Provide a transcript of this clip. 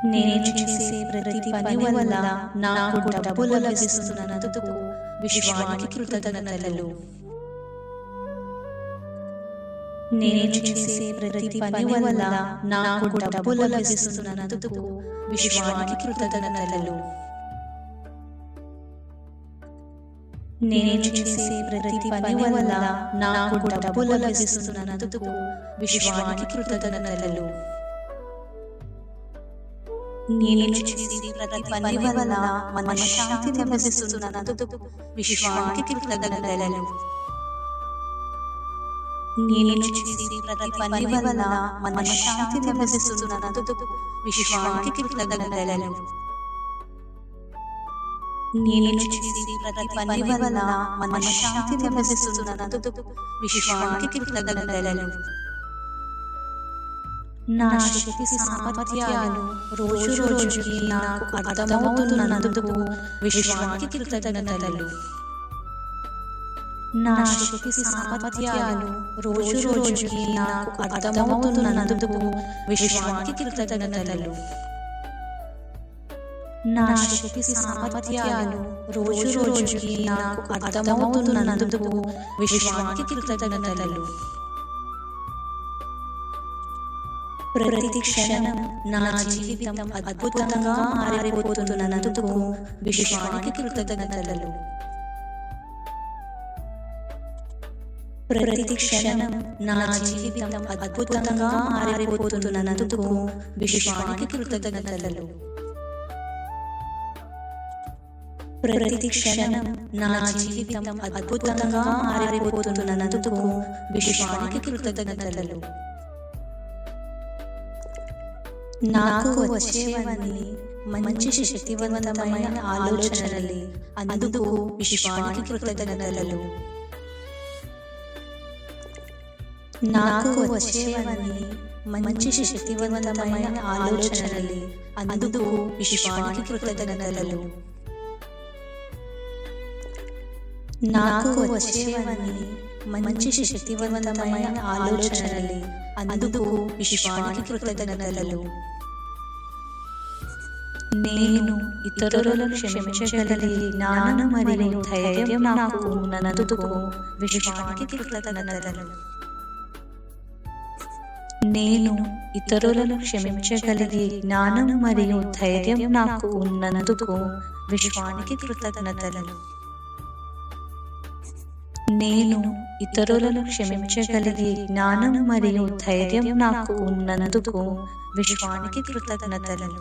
నేను చేసే ప్రతి పని వల్ల నాకు డబ్బు లభిస్తున్నందుకు విశ్వానికి కృతజ్ఞతలు. నేను చేసే ప్రతి పని వల్ల నాకు డబ్బు లభిస్తున్నందుకు విశ్వానికి కృతజ్ఞతలు. నేను చేసే ప్రతి పని వల్ల నాకు డబ్బు లభిస్తున్నందుకు విశ్వానికి కృతజ్ఞతలు. నేను చేసే ప్రతి పని వల్ల మనశ్శాంతి లభిస్తున్నందుకు విశ్వానికి కృతజ్ఞతలు. నేను చేసే ప్రతి పని వల్ల మనశ్శాంతి లభిస్తున్నందుకు విశ్వానికి కృతజ్ఞతలు. నేను చేసే ప్రతి పని వల్ల మనశ్శాంతి లభిస్తున్నందుకు విశ్వానికి కృతజ్ఞతలు. నా శక్తి సామర్థ్యాలు రోజు రోజుకి నాకు అర్థమవుతున్నందుకు విశ్వానికి కృతజ్ఞతలు. నా శక్తి సామర్థ్యాలు రోజు రోజుకి నాకు అర్థమవుతున్నందుకు విశ్వానికి కృతజ్ఞతలు. నా శక్తి సామర్థ్యాలు రోజు రోజుకి నాకు అర్థమవుతున్నందుకు విశ్వానికి కృతజ్ఞతలు. ప్రతి క్షణం నా జీవితం అద్భుతంగా మారిపోతున్నందుకు విశ్వానికి కృతజ్ఞతలు. ప్రతి క్షణం నా జీవితం అద్భుతంగా మారిపోతున్నందుకు విశ్వానికి కృతజ్ఞతలు. ప్రతి క్షణం నా జీవితం అద్భుతంగా మారిపోతున్నందుకు విశ్వానికి కృతజ్ఞతలు. నాకు వచ్చేవన్నీ మంచి శక్తివంతమైన ఆలోచనలే, అందుకు విశ్వానికి కృతజ్ఞతలు. నాకు వచ్చేవన్నీ మంచి శక్తివంతమైన ఆలోచనలే, అందుకు విశ్వానికి కృతజ్ఞతలు. నాకు వచ్చేవన్నీ మంచి శక్తివంతమైన ఆలోచనలే, అందుకు విశ్వానికి కృతజ్ఞతలు. నేను ఇతరులను క్షమించగలిగే జ్ఞానం మరియు ధైర్యం నాకు ఉన్నందుకు విశ్వానికి కృతజ్ఞతలు. నేను ఇతరులను క్షమించగలిగే జ్ఞానం మరియు ధైర్యం నాకు ఉన్నందుకు విశ్వానికి కృతజ్ఞతలు. నేను ఇతరులను క్షమించగలిగే జ్ఞానం మరియు ధైర్యం నాకు ఉన్నందుకు విశ్వానికి కృతజ్ఞతలు.